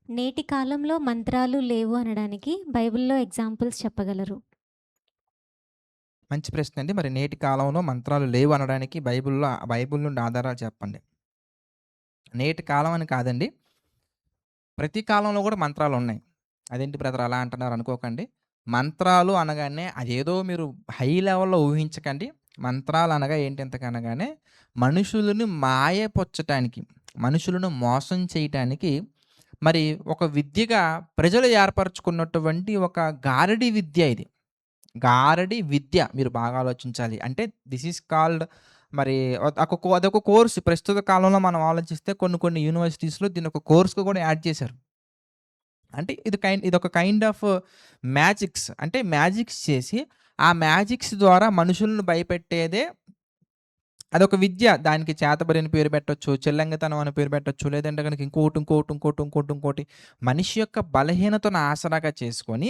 నేటి కాలంలో మంత్రాలు లేవు అనడానికి బైబిల్‌లో ఎగ్జాంపుల్స్ చెప్పగలరు. మంచి ప్రశ్న అండి. మరి నేటి కాలంలో మంత్రాలు లేవు అనడానికి బైబిల్ నుండి ఆధారాలు చెప్పండి. నేటి కాలం అని కాదండి. ప్రతి కాలంలో కూడా మంత్రాలున్నాయి. అదేంటి బ్రదర్ అలా అంటున్నారు అనుకోకండి. మంత్రాలు అనగానే అదేదో మీరు హై లెవెల్‌లో ఊహించకండి. మంత్రాలు అనగా ఏంటి ఇంతకనగానే మనుషులను మాయపుచ్చటానికి, మనుషులను మోసం చేయటానికి మరి ఒక విద్యగా ప్రజలు ఏర్పరచుకున్నటువంటి ఒక గారడీ విద్య ఇది. గారడీ విద్య మీరు బాగా ఆలోచించాలి. అంటే దిస్ ఈస్ కాల్డ్ మరి అదొక కోర్స్. ప్రస్తుత కాలంలో మనం ఆలోచిస్తే కొన్ని కొన్ని యూనివర్సిటీస్‌లో దీన్నొక కోర్స్‌గా కూడా యాడ్ చేశారు. అంటే ఇదొక కైండ్ ఆఫ్ మ్యాజిక్స్. అంటే మ్యాజిక్స్ చేసి, ఆ మ్యాజిక్స్ ద్వారా మనుషులను భయపెట్టేదే అదొక విద్య. దానికి చేతబడి అని పేరు పెట్టొచ్చు, చెల్లంగితనం అని పేరు పెట్టొచ్చు. లేదంటే గనక ఇంకోటి మనిషి యొక్క బలహీనతను ఆసరాగా చేసుకొని,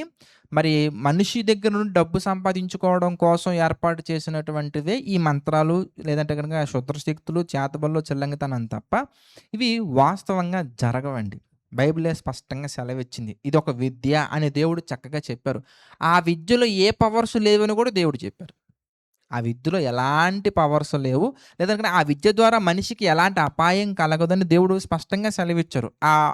మరి మనిషి దగ్గర నుండి డబ్బు సంపాదించుకోవడం కోసం ఏర్పాటు చేసినటువంటివే ఈ మంత్రాలు, లేదంటే గనక క్షుద్రశక్తులు, చేతబడులు, చెల్లంగితనం తప్ప ఇవి వాస్తవంగా జరగవండి. బైబిలే స్పష్టంగా సెలవిచ్చింది. ఇదొక విద్య అని దేవుడు చక్కగా చెప్పారు. ఆ విద్యలో ఏ పవర్స్ లేవని కూడా దేవుడు చెప్పారు. ఆ విద్యలో ఎలాంటి పవర్స్ లేవు. లేదంటే ఆ విద్య ద్వారా మనిషికి ఎలాంటి అపాయం కలగదని దేవుడు స్పష్టంగా సెలవిచ్చారు.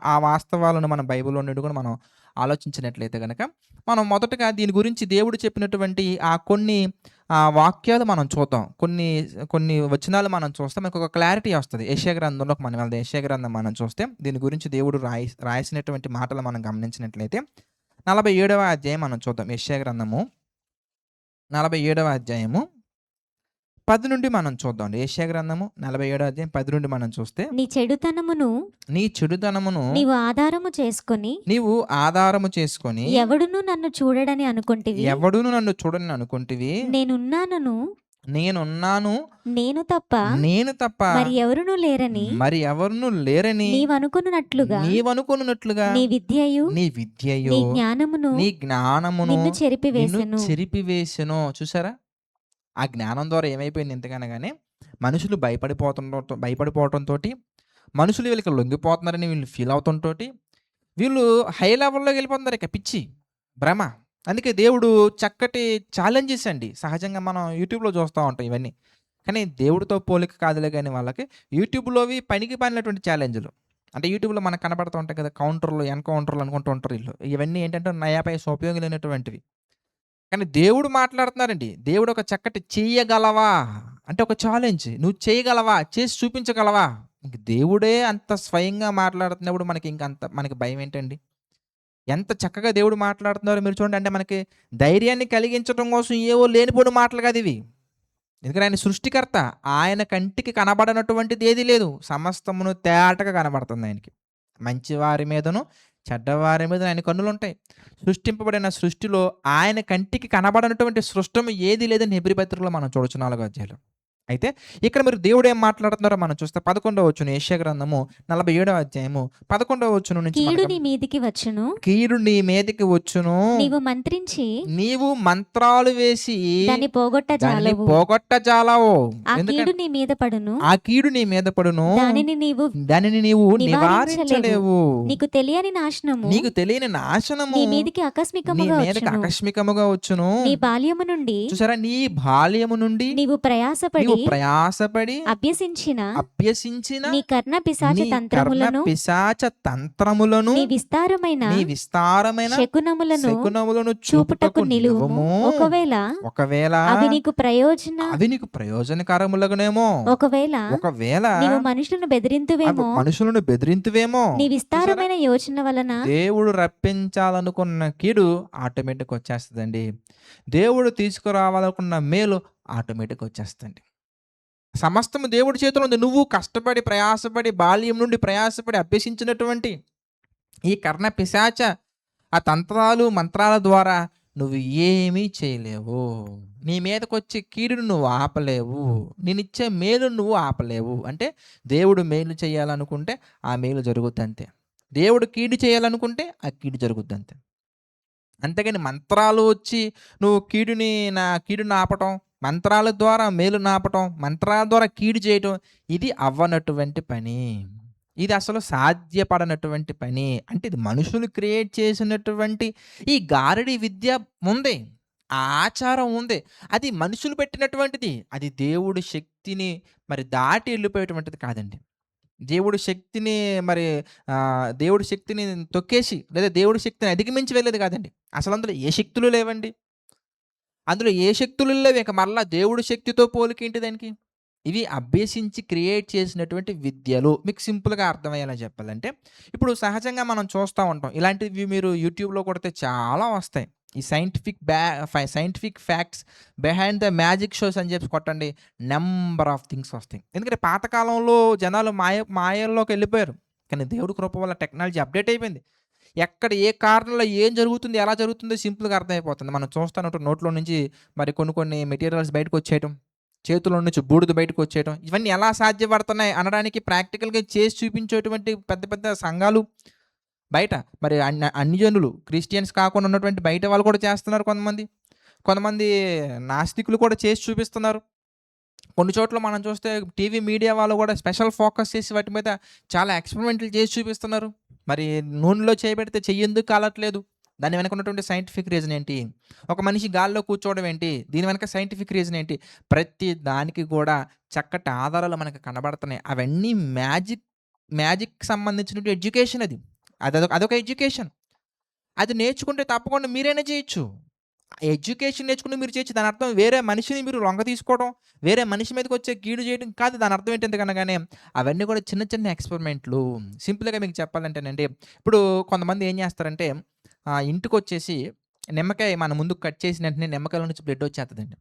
ఆ వాస్తవాలను మన బైబిల్‌లో నుండి కూడా మనం ఆలోచించినట్లయితే గనక, మనం మొదటగా దీని గురించి దేవుడు చెప్పినటువంటి కొన్ని వాక్యాలు మనం చూద్దాం. కొన్ని కొన్ని వచనాలు మనం చూస్తే మనకొక క్లారిటీ వస్తది. యెషయా గ్రంథంలోకి మనం వెళ్దాం. యెషయా గ్రంథం మనం చూస్తే దీని గురించి దేవుడు రాసినటువంటి మాటలు మనం గమనించినట్లయితే 47వ అధ్యాయం మనం చూద్దాం. యెషయా గ్రంథము 47వ అధ్యాయము 10 నుండి మనం చూద్దాం. యెషయా గ్రంథము 47 అధ్యాయం 10 నుండి మనం చూస్తే, నీ చెడుతనమును నీ చెడుతనమును నీవు ఆధారము చేసుకొని, నీవు ఆధారము చేసుకొని, ఎవడును నన్ను చూడడని అనుకొంటివి. ఎవడును నన్ను చూడనని అనుకుంటివి. నేనున్నానను, నేనున్నాను, నేను తప్ప నేను తప్ప మరి ఎవరునూ లేరని మరి ఎవరును లేరని నీవనుకొనున్నట్లుగా నీవనుకొనున్నట్లుగా నీ విద్యయు, నీ నీ విద్యయు, జ్ఞానమును నీ జ్ఞానమును నిన్ను నిన్ను చెరిపివేసెను. చెరిపివేసెను. చూసారా? ఆ జ్ఞానం ద్వారా ఏమైపోయింది ఇంతకనగానే, మనుషులు భయపడిపోవటంతోటి, మనుషులు వీళ్ళకి లొంగిపోతున్నారని వీళ్ళు ఫీల్ అవుతుంటోటి, వీళ్ళు హై లెవెల్‌లోకి వెళ్ళిపోతున్నారు ఇక పిచ్చి, భ్రమ. అందుకే దేవుడు చక్కటి ఛాలెంజెస్ అండి. సహజంగా మనం యూట్యూబ్‌లో చూస్తా ఉంటాం ఇవన్నీ. కానీ దేవుడితో పోలిక కాదులే గాని వాళ్ళకి. యూట్యూబ్‌లోవి పనికి మాలినటువంటి ఛాలెంజ్‌లు. అంటే యూట్యూబ్‌లో మనకు కనపడుతూ ఉంటాయి కదా! కౌంటర్‌లు, ఎన్‌కౌంటర్‌లు అనుకుంటూ ఉంటారు ఈళ్ళు. ఇవన్నీ ఏంటంటే నయా పైసా ఉపయోగం లేనటువంటివి. కానీ దేవుడు మాట్లాడుతున్నారండి. దేవుడు ఒక చక్కటి చెయ్యగలవా? అంటే ఒక ఛాలెంజ్. నువ్వు చేయగలవా? చేసి చూపించగలవా? ఇంక దేవుడే అంత స్వయంగా మాట్లాడుతున్నప్పుడు మనకి భయమేంటండి? ఎంత చక్కగా దేవుడు మాట్లాడుతున్నారో మీరు చూడండి. అంటే మనకి ధైర్యాన్ని కలిగించడం కోసం ఏవో లేనిపోని మాటలు కాదివి. ఎందుకంటే ఆయన సృష్టికర్త. ఆయన కంటికి కనబడనటువంటిది ఏది లేదు. సమస్తమును తేటగా కనబడుతుంది ఆయనకి. మంచివారి మీదను, చెడ్డవారి మీద ఆయన కన్నులుంటాయి. సృష్టింపబడిన సృష్టిలో ఆయన కంటికి కనబడనటువంటి సృష్టము ఏది లేదని హెబ్రీ పత్రికలో మనం చూడొచ్చు 4 అధ్యాయంలో. అయితే ఇక్కడ మీరు దేవుడు ఏం మాట్లాడుతున్నారో మనం చూస్తే 11వ వచనం యెషయా గ్రంథము 47వ అధ్యాయము 11వ వచనం నుంచి కీడు మనకు నీ మీదికి వచ్చును, కీడు నీ మీదకి వచ్చును. నీవు మంత్రించి నీవు మంత్రాలు వేసి దాన్ని పోగొట్ట దానిని జాలవు. పోగొట్టజాలవు. ఆ కీడు ఎందుకంటే నీ మీద పడును, ఆ కీడు నీ మీద పడును. దానిని నీవు దానిని నీవు నివారించలేవు. నివారించలేవు. నీకు తెలియని నాశనము నీకు తెలియని నాశనము నీ మీదికి నీ ఆకస్మికముగా మీదకి వచ్చును. ఆకస్మికముగా వచ్చును. నీ బాల్యము నుండి చూసారా? నీ బాల్యము నుండి నీవు ప్రయాసపడి ప్రయాసపడి అభ్యసించిన అభ్యసించిన నీ కర్ణ పిశాచ నీ కర్ణ తంత్రములను, పిశాచ తంత్రములను, నీ విస్తారమైన నీ విస్తారమైన శకునములను శకునములను చూపుటకు నిలువుము. ఒకవేళ ఒకవేళ అవి నీకు ప్రయోజనకరములగునేమో. ఒకవేళ నీవు మనుషులను అవి బెదిరింతువేమో. మనుషులను బెదిరింతువేమో. నీ చూసారా? విస్తారమైన యోచన వలన దేవుడు రప్పించాలనుకున్న కీడు ఆటోమేటిక్ వచ్చేస్తదండి. దేవుడు తీసుకురావాలనుకున్న మేలు ఆటోమేటిక్ వచ్చేస్తదండి. సమస్తము దేవుడి చేతిలో ఉంది. నువ్వు కష్టపడి, ప్రయాసపడి, బాల్యం నుండి ప్రయాసపడి అభ్యసించినటువంటి ఈ కర్ణ పిశాచ ఆ తంత్రాలు, మంత్రాల ద్వారా నువ్వు ఏమీ చేయలేవు. నీ మీదకొచ్చే కీడును నువ్వు ఆపలేవు. నేనిచ్చే మేలును నువ్వు ఆపలేవు. అంటే దేవుడు మేలు చేయాలనుకుంటే ఆ మేలు జరుగుద్దంతే. దేవుడు కీడు చేయాలనుకుంటే ఆ కీడు జరుగుద్దంతే. అంతేగాని మంత్రాలు వచ్చి నువ్వు కీడుని ఆపటం, మంత్రాల ద్వారా మేలు నాపటం, మంత్రాల ద్వారా కీడు చేయటం ఇది అవ్వనటువంటి పని. ఇది అసలు సాధ్యపడనటువంటి పని. అంటే ఇది మనుషులు క్రియేట్ చేసినటువంటి ఈ గారడీ విద్య ఉంది. ఆ ఆచారం ఉంది. అది మనుషులు పెట్టినటువంటిది. అది దేవుడి శక్తిని మరి దాటి ఎళ్ళిపోయేటువంటిది కాదండి. దేవుడి శక్తిని మరి దేవుడి శక్తిని తొక్కేసి లేదా దేవుడి శక్తిని అధిగమించి వెళ్ళేది కాదండి. అసలు అందులో ఏ శక్తులు లేవండి. అందులో ఏ శక్తులు లేవు. ఇక మరలా దేవుడి శక్తితో పోలికేంటి దానికి? ఇవి అభ్యసించి క్రియేట్ చేసినటువంటి విద్యలు. మీకు సింపుల్‌గా అర్థమయ్యేలా చెప్పాలంటే, ఇప్పుడు సహజంగా మనం చూస్తా ఉంటాం. ఇలాంటివి మీరు యూట్యూబ్‌లో కొడితే చాలా వస్తాయి. ఈ scientific facts behind the magic shows అని చెప్పి కొట్టండి. నంబర్ ఆఫ్ థింగ్స్ వస్తాయి. ఎందుకంటే పాతకాలంలో జనాలు మాయల్లోకెళ్ళిపోయారు. కానీ దేవుడి కృప వల్ల టెక్నాలజీ అప్‌డేట్ అయిపోయింది. ఎక్కడ ఏ కార్నర్‌లో ఏం జరుగుతుంది, ఎలా జరుగుతుందో సింపుల్‌గా అర్థమైపోతుంది. మనం చూస్తానంటే నోట్లో నుంచి మరి కొన్ని మెటీరియల్స్ బయటకొచ్చేయటం. చేతులో నుంచి బూడిద బయటకొచ్చేయటం. ఇవన్నీ ఎలా సాధ్యపడుతున్నాయి అనడానికి ప్రాక్టికల్‌గా చేసి చూపించేటువంటి పెద్ద పెద్ద సంఘాలు బయట మరి అన్యజనులు క్రిస్టియన్స్ కాకుండా ఉన్నటువంటి బయట వాళ్ళు కూడా చేస్తున్నారు కొంతమంది. కొంతమంది నాస్తికులు కూడా చేసి చూపిస్తున్నారు. కొన్ని చోట్ల మనం చూస్తే టీవీ మీడియా వాళ్ళు కూడా స్పెషల్ ఫోకస్ చేసి వాటి మీద చాలా ఎక్స్‌పెరిమెంట్‌లు చేసి చూపిస్తున్నారు. మరి నూనెలో చేయబెడితే చెయ్యెందుకు కాలట్లేదు? దాని వెనక ఉన్నటువంటి సైంటిఫిక్ రీజన్ ఏంటి? ఒక మనిషి గాల్లో కూర్చోవడం ఏంటి? దీని వెనక సైంటిఫిక్ రీజన్ ఏంటి? ప్రతి దానికి కూడా చక్కటి ఆధారాలు మనకు కనబడుతున్నాయి. అవన్నీ మ్యాజిక్‌కి సంబంధించినటువంటి ఎడ్యుకేషన్ అది. అదొక ఎడ్యుకేషన్. అది నేర్చుకుంటే తప్పకుండా మీరైనా చేయొచ్చు. ఎడ్యుకేషన్ నేర్చుకుంటే మీరు చేయొచ్చు. దాని అర్థం వేరే మనిషిని మీరు లొంగ తీసుకోవడం, వేరే మనిషి మీదకొచ్చే కీడు చేయడం కాదు. దాని అర్థం ఏంటంటే అవన్నీ కూడా చిన్న చిన్న ఎక్స్‌పెరిమెంట్‌లు. సింపుల్‌గా మీకు చెప్పాలంటేనండి, ఇప్పుడు కొంతమంది ఏం చేస్తారంటే ఇంటికొచ్చేసి నిమ్మకాయ మన ముందు కట్ చేసిన వెంటనే నిమ్మకాయలో నుంచి బ్లడ్ వచ్చేస్తదండి.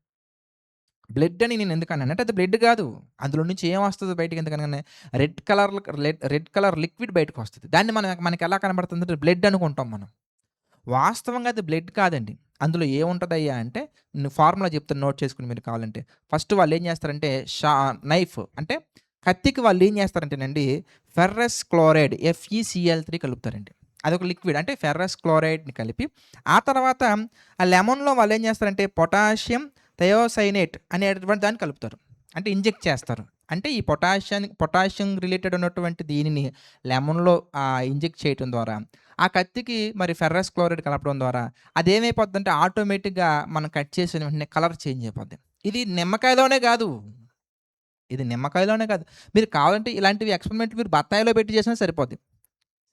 బ్లడ్ అని నేను ఎందుకన్నానంటే అది బ్లడ్ కాదు. అందులో నుంచి ఏం వస్తదో బయటకి ఎందుకనగానే రెడ్ కలర్ లిక్విడ్ బయటకొస్తది. దాన్ని మనకెలా కనబడుతుందంటే బ్లడ్ అనుకుంటాం మనం. వాస్తవంగా అది బ్లడ్ కాదండి. అందులో ఏముంటదయ్యా అంటే ఫార్ములా చెప్తాను నోట్ చేసుకొని మీరు కావాలంటే. ఫస్ట్ వాళ్ళేం చేస్తారంటే నైఫ్ అంటే కత్తికి వాళ్ళేం చేస్తారంటేనండి ఫెర్రస్ క్లోరైడ్ FeCl3 కలుపుతారండి. అదొక లిక్విడ్ అంటే ఫెర్రస్ క్లోరైడ్‌ని కలిపి ఆ తర్వాత ఆ లెమన్‌లో వాళ్ళేం చేస్తారంటే పొటాషియం థయోసైనేట్ అనేటటువంటి దాన్ని కలుపుతారు. అంటే ఇంజెక్ట్ చేస్తారు. అంటే ఈ పొటాషియం రిలేటెడ్ ఉన్నటువంటి దీనిని లెమన్‌లో ఇంజెక్ట్ చేయటం ద్వారా ఆ కత్తికి మరి ఫెర్రస్ క్లోరైడ్ కలపడం ద్వారా అదేమైపోద్దంటే ఆటోమేటిక్‌గా మనం కట్ చేసిన వెంటనే కలర్ చేంజ్ అయిపోద్ది. ఇది నిమ్మకాయలోనే గాదు. ఇది నిమ్మకాయలోనే కాదు. మీరు కావాలంటే ఇలాంటివి ఎక్స్‌పెరిమెంట్ మీరు బత్తాయిలో పెట్టి చేసినా సరిపోద్ది.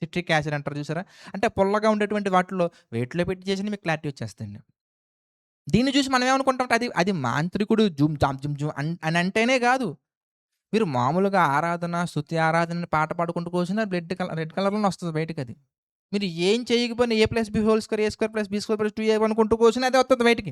సిట్రిక్ యాసిడ్ అంటారు చూసారా? అంటే పుల్లగా ఉండేటువంటి వాటిలో వేటిలో పెట్టి చేసినా మీకు క్లారిటీ వచ్చేస్తదండి. దీన్ని చూసి మనం ఏమనుకుంటాం అది అది మాంత్రికుడు జుమ్ జామ్ జుమ్ జుమ్ అని అంటేనే గాదు. మీరు మామూలుగా ఆరాధన, స్తుతి ఆరాధన పాట పాడుకుంటూ కూర్చున్న రెడ్ కలర్‌లోనే వస్తది బయటికది. మీరు ఏం చేయకపోయినా A+B² అనుకుంటూ కూర్చున్నా అదే వత్తది బయటికి.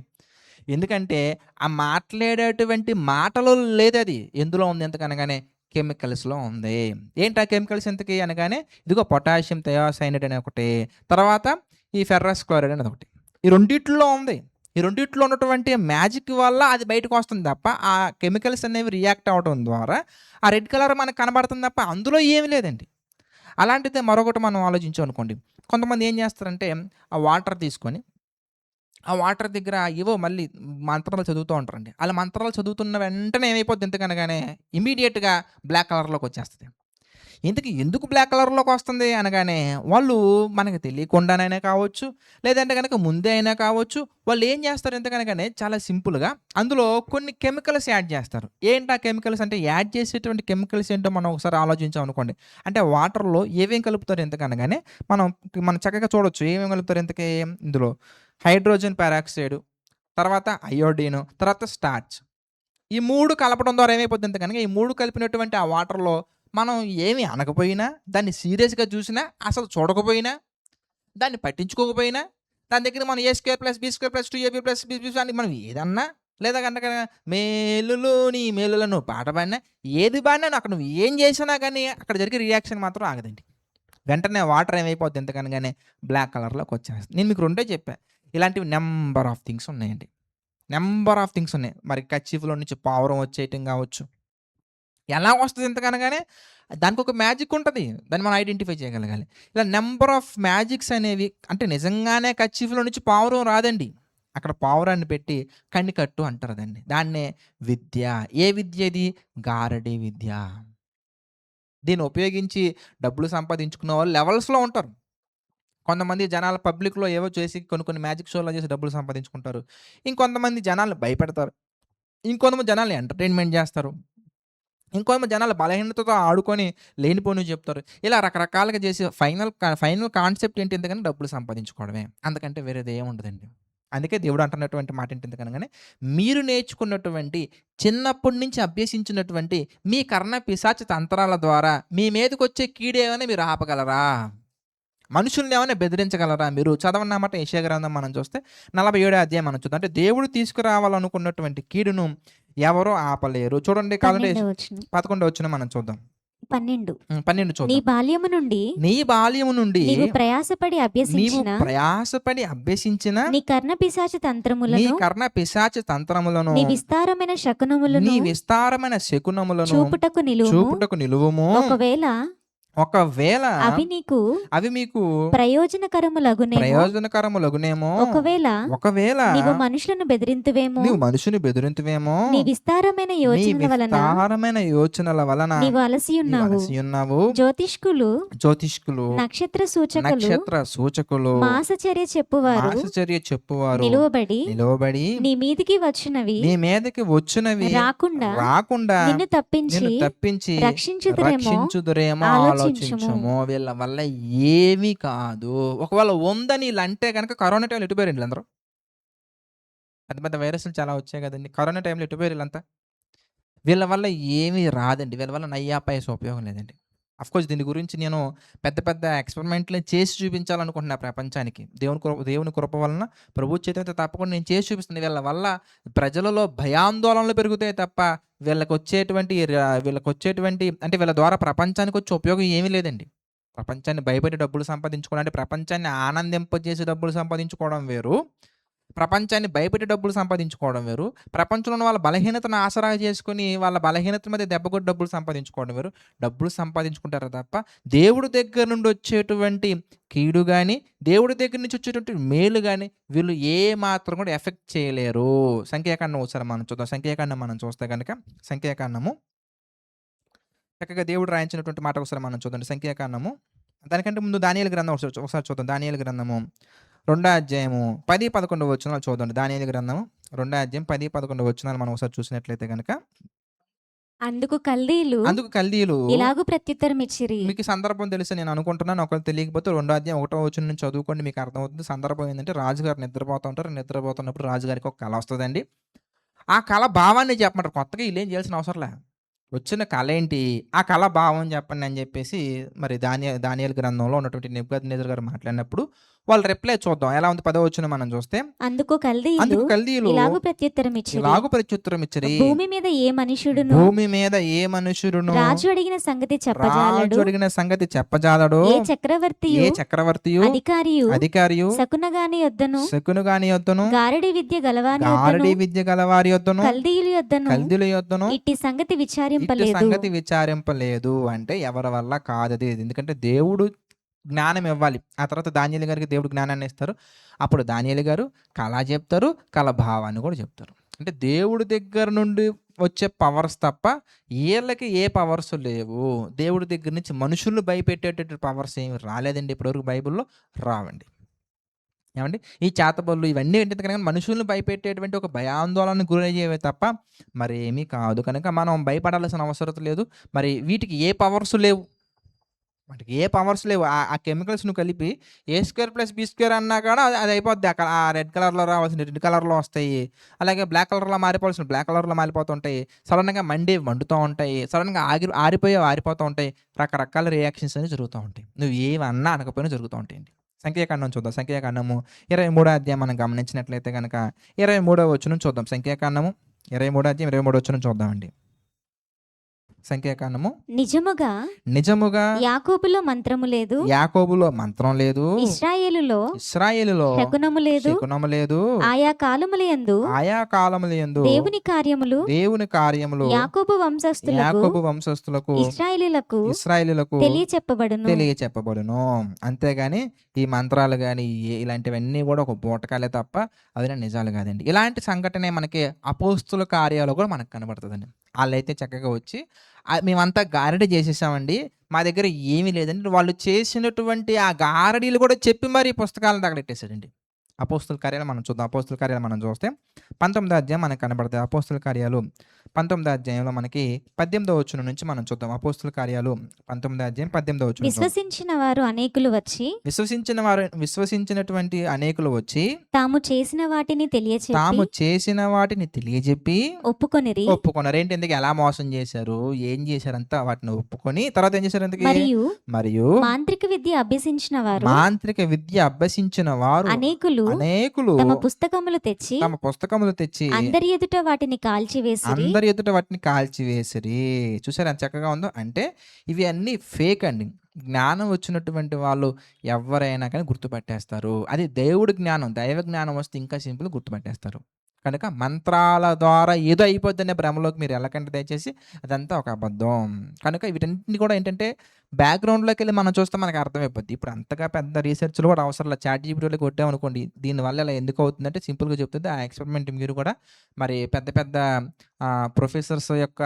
ఎందుకంటే ఆ మాట్లాడేటువంటి మాటలో లేదది. ఎందులో ఉంది ఎంతకనగానే కెమికల్స్‌లో ఉంది. ఏంటి ఆ కెమికల్స్ ఎంతకి అనగానే ఇదిగో పొటాషియం థయోసైనైడ్ అని ఒకటి. తర్వాత ఈ ఫెర్రస్ క్లోరైడ్ అనేది ఒకటి. ఈ రెండిట్లో ఉంది. ఈ రెండిట్లో ఉన్నటువంటి మ్యాజిక్ వల్ల అది బయటకొస్తుంది తప్ప ఆ కెమికల్స్ అనేవి రియాక్ట్ అవ్వడం ద్వారా ఆ రెడ్ కలర్ మనకు కనబడుతుంది తప్ప అందులో ఏమి లేదండి. అలాంటిదే మరొకటి మనం ఆలోచించామనుకోండి. కొంతమంది ఏం చేస్తారంటే ఆ వాటర్ తీసుకొని ఆ వాటర్ దగ్గర ఏవో మళ్ళీ మంత్రాలు చదువుతూ ఉంటారండి. ఆళ్ళ మంత్రాలు చదువుతున్న వెంటనే ఏమైపోద్ది ఇంతకనగానే ఇమ్మీడియేట్‌గా బ్లాక్ కలర్‌లోకొచ్చేస్తది. ఇంతకీ ఎందుకు బ్లాక్ కలర్‌లోకొస్తుంది అనగానే, వాళ్ళు మనకు తెలియకుండానైనా కావచ్చు, లేదంటే గనక ముందే అయినా కావచ్చు, వాళ్ళేం జేస్తారు ఇంతకనగానే చాలా సింపుల్‌గా అందులో కొన్ని కెమికల్స్ యాడ్ జేస్తారు. ఏంటి ఆ కెమికల్స్ అంటే యాడ్ చేసేటువంటి కెమికల్స్ ఏంటో మనం ఒకసారి ఆలోచించామనుకోండి. అంటే వాటర్‌లో ఏవేం కలుపుతారు ఇంతకనగానే మనం చక్కగా చూడొచ్చు. ఏమేమి కలుపుతారు ఇంతకీ ఇందులో హైడ్రోజన్ పెరాక్సైడ్, తర్వాత అయోడిన్, తర్వాత స్టార్చ్. ఈ 3 కలపడం ద్వారా ఏమైపోద్దంటే గనక ఈ 3 కలిపినటువంటి ఆ వాటర్‌లో మనం ఏమి అనకపోయినా, దాన్ని సీరియస్‌గా చూసినా, అసలు చూడకపోయినా, దాన్ని పట్టించుకోకపోయినా, దాని దగ్గర మనం A²+B²+2AB+B అని మనం ఏదన్నా లేదా గనక మేలులోని మేలులను పాట పాడినా, ఏది పాడినా అక్కడ నువ్వు ఏం చేసినా గానీ అక్కడ జరిగే రియాక్షన్ మాత్రం ఆగదండి. వెంటనే వాటర్ ఏమైపోద్ది ఎంతకనగానే బ్లాక్ కలర్‌లోకొచ్చేస్తది. నేను మీకు రెండే చెప్పా. ఇలాంటివి నంబర్ ఆఫ్ థింగ్స్ ఉన్నాయండి. నంబర్ ఆఫ్ థింగ్స్ ఉన్నాయి. మరి కర్చీఫ్‌లో నుంచి పావురం వచ్చేయటం గావచ్చు. ఎలా వస్తది ఇంతకనగానే దానికొక మ్యాజిక్ ఉంటది. దాన్ని మనం ఐడెంటిఫై చేయగలగాలి. ఇలా నంబర్ ఆఫ్ మ్యాజిక్స్ అనేవి అంటే నిజంగానే కర్చీఫ్‌లో నుంచి పావురం రాదండి. అక్కడ పావురాన్ని పెట్టి కట్టు అంటారు దాన్ని. దాన్నే విద్య. ఏ విద్య ఇది? గారడీ విద్య. దీన్ని ఉపయోగించి డబ్బులు సంపాదించుకునే వాళ్ళు లెవెల్స్‌లో ఉంటారు. కొంతమంది జనాలు పబ్లిక్‌లో ఏవో చేసి కొన్ని మ్యాజిక్ షోలు చేసి డబ్బులు సంపాదించుకుంటారు. ఇంకొంతమంది జనాల్ని భయపెడతారు. ఇంకొంతమంది జనాల్ని ఎంటర్‌టైన్‌మెంట్ జేస్తారు. ఇంకొంతమంది జనాలు బలహీనతతో ఆడుకొని లేనిపోనివి చెప్తారు. ఇలా రకరకాలుగా చేసి ఫైనల్ కాన్సెప్ట్ ఏంటి ఎందుకని డబ్బులు సంపాదించుకోవడమే. అంతకంటే వేరేది ఏముండదండి. అందుకే దేవుడు అంటున్నటువంటి మాట ఏంటి ఎందుకనగానే, మీరు నేర్చుకున్నటువంటి చిన్నప్పటి నుంచి అభ్యసించినటువంటి మీ కర్ణ పిశాచ తంత్రాల ద్వారా మీ మీదకొచ్చే కీడేమైనా మీరు ఆపగలరా? మనుషుల్ని ఏమైనా బెదిరించగలరా మీరు? చదవండి ఆ మాట యెషయా గ్రంథం మనం చూస్తే 47 అధ్యాయం మనం చూద్దాం. అంటే దేవుడు తీసుకురావాలనుకున్నటువంటి కీడును ఎవరు ఆపలేరు. చూడండి కావాలంటే 12వ వచనం. 11 వచనం మనం చూద్దాం. 12. 12 నీ చూద్దాం. బాల్యము నుండి నీ బాల్యము నుండి నీవు ప్రయాసపడి నీవు అభ్యసించిన ప్రయాసపడి అభ్యసించిన నీ కర్ణ పిశాచ నీ తంత్రములను కర్ణ పిశాచ తంత్రములను నీ విస్తారమైన నీ శకునములను విస్తారమైన శకునములను చూపుటకు నిలువుము. చూపుటకు నిలువుము. ఒకవేళ అవి మీకు ప్రయోజనకరములగునేమో. ప్రయోజనకరములగునేమో. ఒకవేళ నీవు మనుషులను బెదిరింతువేమో. నీవు మనుషుని బెదిరింతువేమో. నీ విస్తారమైన నీ విస్తారమైన యోచనల వలన నీవు అలసియున్నావు. జ్యోతిష్కులు నక్షత్ర సూచకులు మాసచర్య చెప్పువారు నిలువబడి నీ మీదికి వచ్చినవి రాకుండా నిన్ను తప్పించి రక్షించుదురేమో ఆలోచించము. వీళ్ళ వల్ల ఏమీ కాదు. ఒకవేళ ఉందని వీళ్ళు అంటే కనుక కరోనా టైంలో ఎటుపోయారు వీళ్ళందరూ? పెద్ద పెద్ద వైరస్లు చాలా వచ్చాయి కదండి. కరోనా టైంలో ఎటుపోయారు వీళ్ళంతా? వీళ్ళ వల్ల ఏమీ రాదండి. వీళ్ళ వల్ల నయ్యా పైసా ఉపయోగం లేదండి. అఫ్కోర్స్ దీని గురించి నేను పెద్ద పెద్ద ఎక్స్పెరిమెంట్లు చేసి చూపించాలనుకుంటున్నా ప్రపంచానికి. దేవుని కృప వలన ప్రభు చేత తప్పకుండా నేను చేసి చూపిస్తాను. వీళ్ళ వల్ల ప్రజలలో భయాందోళనలు పెరుగుతాయి తప్ప వీళ్ళకొచ్చేటువంటి అంటే వీళ్ళ ద్వారా ప్రపంచానికి వచ్చే ఉపయోగం ఏమీ లేదండి. ప్రపంచాన్ని భయపెట్టి డబ్బులు సంపాదించుకోవడం అంటే ప్రపంచాన్ని ఆనందింపజేసి డబ్బులు సంపాదించుకోవడం వేరు. ప్రపంచాన్ని భయపెట్టి డబ్బులు సంపాదించుకోవడం వేరు. ప్రపంచంలో ఉన్న వాళ్ళ బలహీనతను ఆసరా చేసుకొని వాళ్ళ బలహీనత మీద దెబ్బకొట్టి డబ్బులు సంపాదించుకోవడం వేరు. డబ్బులు సంపాదించుకుంటారు తప్ప దేవుడి దగ్గర నుండి వచ్చేటువంటి కీడు గాని, దేవుడి దగ్గర నుంచి వచ్చేటువంటి మేలు గాని వీళ్ళు ఏ మాత్రం కూడా ఎఫెక్ట్ చేయలేరు. సంఖ్యాకాండం ఒకసారి మనం చూద్దాం. సంఖ్యాకాండం మనం చూస్తే గనుక సంఖ్యాకాండము చక్కగా దేవుడు రాయించినటువంటి మాట ఒకసారి మనం చూద్దాం. సంఖ్యాకాండము దానికంటే ముందు దానియేలు గ్రంథం ఒకసారి చూద్దాం. దానియేలు గ్రంథము 2వ అధ్యాయము 10, 11 వచనాలు చూద్దాం. దానియేలు గ్రంథము 2వ అధ్యాయం 10, 11 వచనాలు మనం ఒకసారి చూసినట్లయితే గనక అందుకు కల్దీయులు ఇలాగు ప్రత్యుత్తరం ఇచ్చిరి. మీకు సందర్భం తెలుసు నేను అనుకుంటున్నాను. ఒకవేళ తెలియకపోతే 2వ అధ్యాయం 1వ వచనం నుంచి చదువుకోండి, మీకు అర్థమవుతుంది. సందర్భం ఏంటంటే రాజుగారు నిద్రపోతున్నప్పుడు రాజుగారికి ఒక కళ వస్తుందండి. ఆ కళ భావాన్ని చెప్పమంటారు. కొత్తగా వీళ్ళేం చేయాల్సిన అవసరం లే. వచ్చిన కళ ఏంటి, ఆ కళ భావం చెప్పండి అని చెప్పేసి మరి దానియేలు గ్రంథంలో ఉన్నటువంటి నెబుకద్నెజర్ గారు మాట్లాడినప్పుడు వాళ్ళ రిప్లై చూద్దాం. ఎలా ఉంది 10వ వచనం మనం చూస్తే, అందుకు కల్దీయులు ఇలాగు ప్రత్యుత్తరం ఇచ్చిరి. భూమి మీద ఏ మనుషుడును రాజు అడిగిన సంగతి చెప్పజాలడు. ఏ చక్రవర్తియు అధికారియు శకునగాని యొద్దను గారడి విద్య గలవారి యొద్దను కల్దీయుల యొద్దను ఇట్టి సంగతి విచారింపలేదు. అంటే ఎవరి వల్ల కాదది. ఎందుకంటే దేవుడు జ్ఞానం ఇవ్వాలి. ఆ తర్వాత దానియేలు గారికి దేవుడు జ్ఞానాన్ని ఇస్తారు. అప్పుడు దానియేలు గారు కళ చెప్తారు, కళ భావాన్ని కూడా చెప్తారు. అంటే దేవుడి దగ్గర నుండి వచ్చే పవర్స్ తప్ప వీళ్ళకి ఏ పవర్స్ లేవు. దేవుడి దగ్గర నుంచి మనుషుల్ని భయపెట్టేటటువంటి పవర్స్ ఏమి రాలేదండి ఇప్పటివరకు బైబిల్లో. రావండి. ఏమండి ఈ చేతబడులు ఇవన్నీ ఏంటి కనుక మనుషుల్ని భయపెట్టేటువంటి ఒక భయాందోళనకు గురయ్యేవే తప్ప మరి ఏమీ కాదు. కనుక మనం భయపడాల్సిన అవసరం లేదు. మరి వీటికి ఏ పవర్స్ లేవు. ఆ కెమికల్స్ నువ్వు కలిపి A²+B² అన్నా కూడా అది అయిపోద్ది. అక్కడ ఆ రెడ్ కలర్లో రావాల్సిన రెడ్ కలర్లో వస్తాయి. అలాగే బ్లాక్ కలర్లో మారిపోవాల్సిన బ్లాక్ కలర్లో మారిపోతుంటాయి. సడన్గా మండుతూ ఉంటాయి. సడన్గా ఆరిపోతూ ఉంటాయి. రకరకాల రియాక్షన్స్ అనేవి జరుగుతూ ఉంటాయి. నువ్వు ఏమన్నా అనకపోయినా జరుగుతూ ఉంటాయండి. సంఖ్యాకాండం చూద్దాం. సంఖ్యాకాండము 23వ అధ్యాయం మనం గమనించినట్లయితే కనుక 23వ వచనం చూద్దాం. సంఖ్యాకాండము 23వ అధ్యాయం 23వ వచనం చూద్దామండి. సంఖ్యాకాండము నిజముగా యాకోబులో మంత్రం లేదు, ఇశ్రాయేలులో శకునము లేదు. ఆయా కాలములందు దేవుని కార్యములు యాకోబు వంశస్థులకు ఇశ్రాయేలులకు తెలియచెప్పబడును. అంతేగాని ఈ మంత్రాలు గాని ఇలాంటివన్నీ కూడా ఒక బూటకాలే తప్ప అది నిజాలు కాదండి. ఇలాంటి సంఘటనే మనకి అపోస్తుల కార్యాలు కూడా మనకు కనబడుతుందండి. ఆళ్ళైతే చక్కగా వచ్చి మేమంతా గారడీ చేసేసామండి. మా దగ్గర ఏమీ లేదండి. వాళ్ళు చేసినటువంటి ఆ గారడీలు కూడా చెప్పి మరి పుస్తకాలను తగలెట్టేసాడండి. అపోస్తుల కార్యాలు మనం చూద్దాం. అపోస్తుల కార్యాలు మనం చూస్తే 19వ అధ్యాయం మనకు కనబడతాయి. అపోస్తుల కార్యాలు 19వ అధ్యాయంలో మనకి 18వ వచనం నుంచి మనం చూద్దాం. అపోస్తుల కార్యాలు 19వ అధ్యాయం 18వ వచనం చూద్దాం. విశ్వసించిన వారు అనేకులు వచ్చి విశ్వసించినటువంటి అనేకులు వచ్చి తాము చేసిన వాటిని తాము తెలియచెప్పి చేసిన వాటిని తెలియజెప్పి ఒప్పుకొనిరి. ఒప్పుకున్నారు. ఏంటి ఇంతకీ ఎలా మోసం చేశారు? ఏం చేశారంతా వాటిని ఒప్పుకొని తర్వాత ఏం చేశారు ఇంతకీ? మరియు మాంత్రిక విద్య అభ్యసించిన వారు మాంత్రిక విద్య అభ్యసించిన వారు అనేకులు అనేకులు తమ పుస్తకములు తెచ్చి తమ పుస్తకములు తెచ్చి అందరి ఎదుట వాటిని కాల్చివేసిరి. అందరి ఎదుట వాటిని కాల్చివేసిరి. చూసారా ఎంత చక్కగా ఉందో? అంటే ఇవి అన్నీ ఫేక్ అండి. జ్ఞానం వచ్చినటువంటి వాళ్ళు ఎవరైనా కానీ గుర్తుపట్టేస్తారు. అది దేవుడి జ్ఞానం, దైవ జ్ఞానం వస్తే ఇంకా సింపుల్ గుర్తుపట్టేస్తారు. కనుక మంత్రాల ద్వారా ఏదో అయిపోద్దనే భ్రమలోకి మీరు వెళ్ళకండి దయచేసి. అదంతా ఒక అబద్ధం. కనుక వీటన్నిటిని కూడా ఏంటంటే బ్యాక్‌గ్రౌండ్‌లోకి వెళ్ళి మనం చూస్తే మనకు అర్థమైపోద్ది. ఇప్పుడు అంతగా పెద్ద రీసెర్చ్‌లు కూడా అవసరం లేదు. చాట్‌జీపీటీలో కొట్టామనుకోండి, దీనివల్ల ఇలా ఎందుకు అవుతుందంటే సింపుల్‌గా చెప్తుంది. ఆ ఎక్స్‌పెరిమెంట్ మీరు కూడా మరి పెద్ద పెద్ద ప్రొఫెసర్స్ యొక్క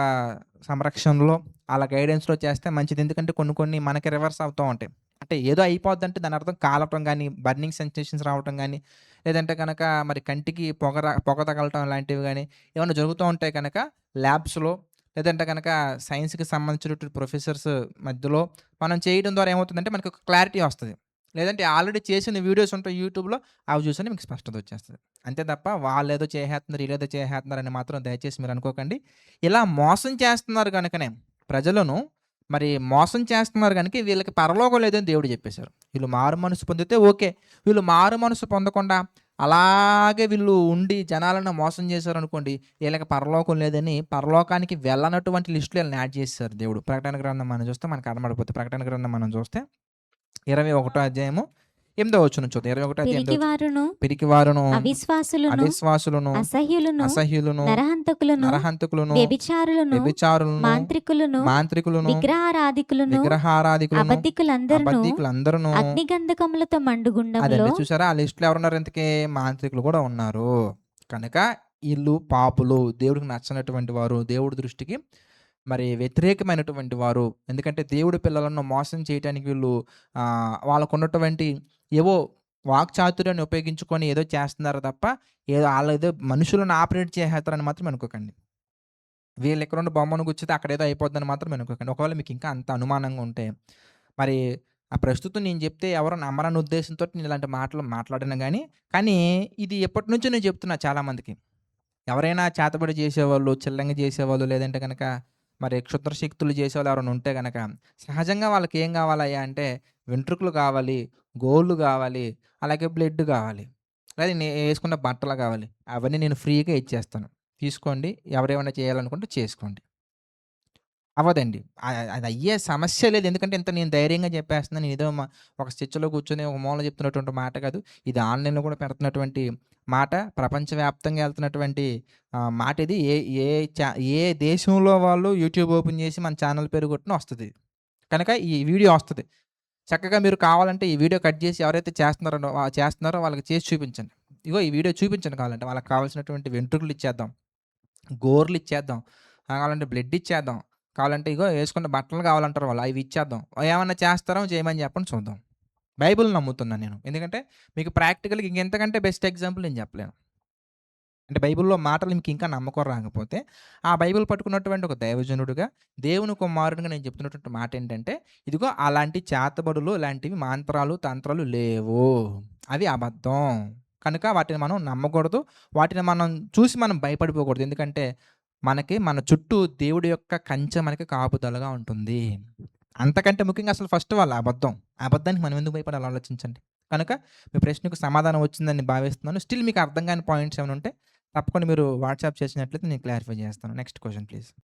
సంరక్షణలో ఆళ్ళ గైడెన్స్‌లో చేస్తే మంచిది. ఎందుకంటే కొన్ని కొన్ని మనకి రివర్స్ అవుతూ ఉంటాయి. అంటే ఏదో అయిపోద్దంటే దాని అర్థం కాలటం గానీ, బర్నింగ్ సెన్సేషన్స్ రావటం గానీ, లేదంటే గనక మరి కంటికి పొగ తగలటం లాంటివి గానీ, ఏమన్నా జరుగుతూ ఉంటే కనుక ల్యాబ్స్‌లో లేదంటే గనక సైన్స్‌కి సంబంధించినటువంటి ప్రొఫెసర్స్ మధ్యలో మనం చేయడం ద్వారా ఏమవుతుందంటే మనకి ఒక క్లారిటీ వస్తది. లేదంటే ఆల్రెడీ చేసిన వీడియోస్ ఉంటాయి యూట్యూబ్‌లో, అవి చూస్తేనే మీకు స్పష్టత వచ్చేస్తది. అంతే తప్ప వాళ్ళేదో చేసేత్తన్నారు, ఈళ్ళేదో చేసేత్తన్నారని మాత్రం దయచేసి మీరు అనుకోకండి. ఇలా మోసం చేస్తున్నారు గనుకనే ప్రజలను మరి మోసం చేస్తున్నారు గనుక వీళ్ళకి పరలోకం లేదని దేవుడు చెప్పేశారు. వీళ్ళు మారు మనసు పొందితే ఓకే. వీళ్ళు మారు మనసు పొందకుండా అలాగే వీళ్ళు ఉండి జనాలను మోసం చేశారనుకోండి, వీళ్ళకి పరలోకం లేదని పరలోకానికి వెళ్ళనటువంటి లిస్ట్‌లో వీళ్ళని యాడ్ చేసేసారు దేవుడు. ప్రకటన గ్రంథం మనం చూస్తే మనకు కనబడిపోద్ది. ప్రకటన గ్రంథం మనం చూస్తే 21వ అధ్యాయము 8వ వచనం చూద్దాం. 21 అధ్యాయం 8వ వచనం. పిరికివారును అవిశ్వాసులను అసహ్యులను నరహంతకులను వ్యభిచారులను మాంత్రికులను విగ్రహారాధికులను అబద్ధికులందరూ అగ్నిగంధకములతో మండుగుండంలో. చూసారా ఆ లిస్టులో ఎవరున్నారు? ఇంతకీ మాంత్రికులు కూడా ఉన్నారు. కనుక వీళ్ళు పాపులు, దేవుడికి నచ్చనటువంటి వారు, దేవుడి దృష్టికి మరి వ్యతిరేకమైనటువంటి వారు. ఎందుకంటే దేవుడి పిల్లలను మోసం చేయటానికి వీళ్ళు వాళ్ళకున్నటువంటి ఏవో వాక్చాతుర్యాన్ని ఉపయోగించుకొని ఏదో చేస్తున్నారు తప్ప ఆళ్ళేదో మనుషులను ఆపరేట్ చేసేస్తారని మాత్రం అనుకోకండి. వీళ్ళు ఎక్కడున్న బొమ్మను గుచ్చితే అక్కడేదో అయిపోద్దని మాత్రం అనుకోకండి. ఒకవేళ మీకు ఇంకా అంత అనుమానంగా ఉంటే మరి ప్రస్తుతం నేను చెప్తే ఎవరు నమ్మరన్న ఉద్దేశంతో నేను ఇలాంటి మాటలు మాట్లాడాను కానీ ఇది ఎప్పటినుంచో నేను చెప్తున్నా చాలామందికి. ఎవరైనా చేతబడి చేసేవాళ్ళు, చిల్లంగా చేసేవాళ్ళు లేదంటే గనక మరి క్షుద్ర శక్తులు చేసేవాళ్ళు ఎవరైనా ఉంటే గనక సహజంగా వాళ్ళకి ఏం కావాలయ్యా అంటే వెంట్రుకలు కావాలి, గోళ్ళు కావాలి, అలాగే బ్లడ్ కావాలి, లేదా నేను వేసుకున్న బట్టలు కావాలి. అవన్నీ నేను ఫ్రీగా ఇచ్చేస్తాను. తీసుకోండి. ఎవరేమైనా చేయాలనుకుంటే చేసుకోండి. అవ్వదండి. అది అయ్యే సమస్య లేదు. ఎందుకంటే ఇంత నేను ధైర్యంగా చెప్పేస్తున్నాను. నేనేదో ఒక చర్చలో కూర్చొని ఒక మూల చెప్తున్నటువంటి మాట కాదు. ఇది ఆన్‌లైన్‌లో కూడా పెడుతున్నటువంటి మాట. ప్రపంచవ్యాప్తంగా వెళ్తున్నటువంటి మాట ఇది. ఏ ఏ చా ఏ దేశంలో వాళ్ళు యూట్యూబ్ ఓపెన్ చేసి మన ఛానల్ పేరు కొట్టినా వస్తది. కనుక ఈ వీడియో వస్తది. చక్కగా మీరు కావాలంటే ఈ వీడియో కట్ చేసి ఎవరైతే చేస్తున్నారో వాళ్ళకి చేసి చూపించండి. ఇగో ఈ వీడియో చూపించండి కావాలంటే. వాళ్ళకి కావాల్సినటువంటి వెంట్రుకలు ఇచ్చేద్దాం. గోర్లు ఇచ్చేద్దాం. కావాలంటే బ్లడ్ ఇచ్చేద్దాం. కావాలంటే ఇగో వేసుకున్న బట్టలు కావాలంటారు వాళ్ళు. అవి ఇచ్చేద్దాం. ఏమన్నా చేస్తారో చేయమని చెప్పండి చూద్దాం. బైబిల్ నమ్ముతున్నాను నేను. ఎందుకంటే మీకు ప్రాక్టికల్‌గా ఇంకెంతకంటే బెస్ట్ ఎగ్జాంపుల్ నేను చెప్పలేను. అంటే బైబిల్‌లో మాటలు మీకు ఇంకా నమ్మకం రాకపోతే ఆ బైబిల్ పట్టుకున్నటువంటి ఒక దైవజనుడిగా, దేవుని కుమారుడిగా నేను చెప్తున్నటువంటి మాట ఏంటంటే, ఇదిగో అలాంటి చేతబడులు, ఇలాంటివి మంత్రాలు, తంత్రాలు లేవు. అవి అబద్ధం. కనుక వాటిని మనం నమ్మకూడదు. వాటిని మనం చూసి మనం భయపడిపోకూడదు. ఎందుకంటే మనకి మన చుట్టూ దేవుడి యొక్క కంచె మనకి కాపుదలగా ఉంటుంది. అంతకంటే ముఖ్యంగా అసలు ఫస్ట్ వాళ్ళ అబద్ధం. ఆ అబద్ధానికి మనం ఎందుకు భయపడాలి ఆలోచించండి. కనుక మీ ప్రశ్నకు సమాధానం వచ్చిందని భావిస్తున్నాను. స్టిల్ మీకు అర్థం కాని పాయింట్స్ ఏమైనా ఉంటే తప్పకుండా మీరు వాట్సాప్ చేసినట్లయితే నేను క్లారిఫై చేస్తాను. Next question please.